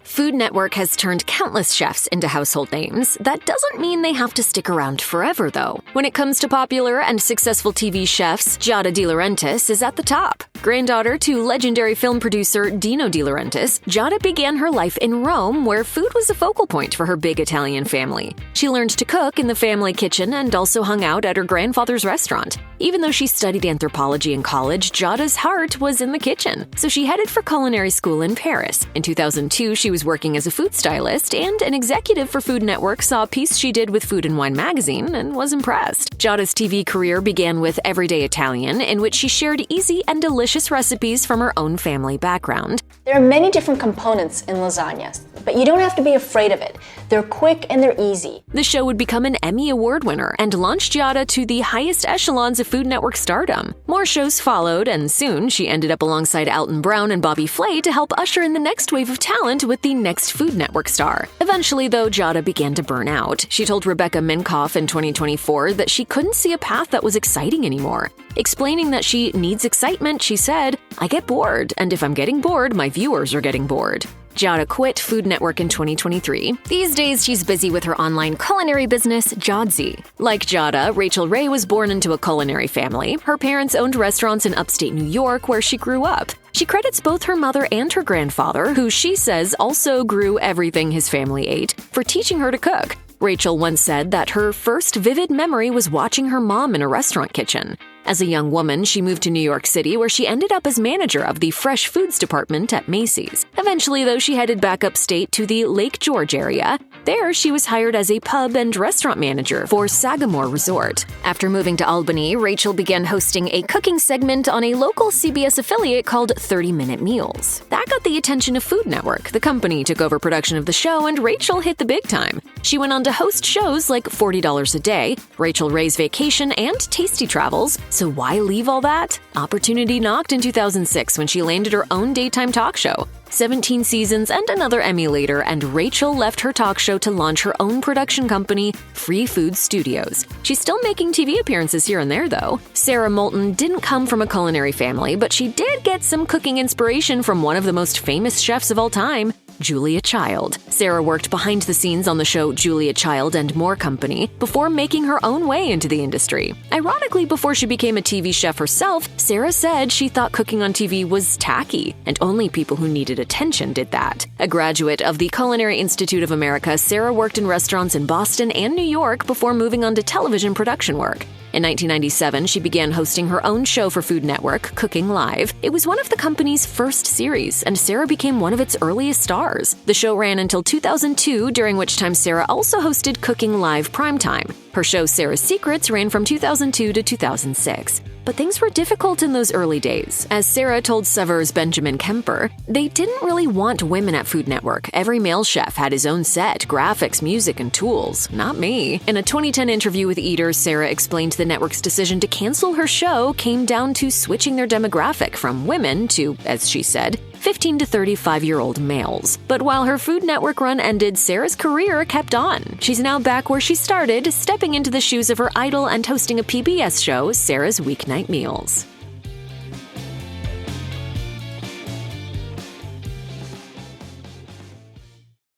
Food Network has turned countless chefs into household names. That doesn't mean they have to stick around forever, though. When it comes to popular and successful TV chefs, Giada De Laurentiis is at the top. Granddaughter to legendary film producer Dino De Laurentiis, Giada began her life in Rome, where food was a focal point for her big Italian family. She learned to cook in the family kitchen and also hung out at her grandfather's restaurant. Even though she studied anthropology in college, Giada's heart was in the kitchen, so she headed for culinary school in Paris. In 2002, she was working as a food stylist, and an executive for Food Network saw a piece she did with Food & Wine magazine and was impressed. Giada's TV career began with Everyday Italian, in which she shared easy and delicious recipes from her own family background. There are many different components in lasagnas, but you don't have to be afraid of it. They're quick and they're easy. The show would become an Emmy Award winner and launch Giada to the highest echelons of Food Network stardom. More shows followed, and soon she ended up alongside Alton Brown and Bobby Flay to help usher in the next wave of talent with the next Food Network star. Eventually, though, Giada began to burn out. She told Rebecca Minkoff in 2024 that she couldn't see a path that was exciting anymore. Explaining that she needs excitement, she said, "I get bored, and if I'm getting bored, my viewers are getting bored." Giada quit Food Network in 2023. These days, she's busy with her online culinary business, Jodsy. Like Giada, Rachel Ray was born into a culinary family. Her parents owned restaurants in upstate New York, where she grew up. She credits both her mother and her grandfather, who she says also grew everything his family ate, for teaching her to cook. Rachel once said that her first vivid memory was watching her mom in a restaurant kitchen. As a young woman, she moved to New York City, where she ended up as manager of the fresh foods department at Macy's. Eventually, though, she headed back upstate to the Lake George area. There, she was hired as a pub and restaurant manager for Sagamore Resort. After moving to Albany, Rachel began hosting a cooking segment on a local CBS affiliate called 30-Minute Meals. That got the attention of Food Network. The company took over production of the show, and Rachel hit the big time. She went on to host shows like $40 a Day, Rachel Ray's Vacation, and Tasty Travels. So why leave all that? Opportunity knocked in 2006 when she landed her own daytime talk show. 17 seasons and another Emmy later, and Rachel left her talk show to launch her own production company, Free Food Studios. She's still making TV appearances here and there, though. Sarah Moulton didn't come from a culinary family, but she did get some cooking inspiration from one of the most famous chefs of all time, Julia Child. Sarah worked behind the scenes on the show Julia Child and More Company before making her own way into the industry. Ironically, before she became a TV chef herself, Sarah said she thought cooking on TV was tacky, and only people who needed attention did that. A graduate of the Culinary Institute of America, Sarah worked in restaurants in Boston and New York before moving on to television production work. In 1997, she began hosting her own show for Food Network, Cooking Live. It was one of the company's first series, and Sarah became one of its earliest stars. The show ran until 2002, during which time Sarah also hosted Cooking Live Primetime. Her show Sarah's Secrets ran from 2002 to 2006. But things were difficult in those early days. As Sarah told Sever's Benjamin Kemper, they didn't really want women at Food Network. Every male chef had his own set, graphics, music, and tools. Not me. In a 2010 interview with Eater, Sarah explained the network's decision to cancel her show came down to switching their demographic from women to, as she said, 15 to 35-year-old males. But while her Food Network run ended, Sarah's career kept on. She's now back where she started, stepping into the shoes of her idol and hosting a PBS show, Sarah's Weeknight Meals.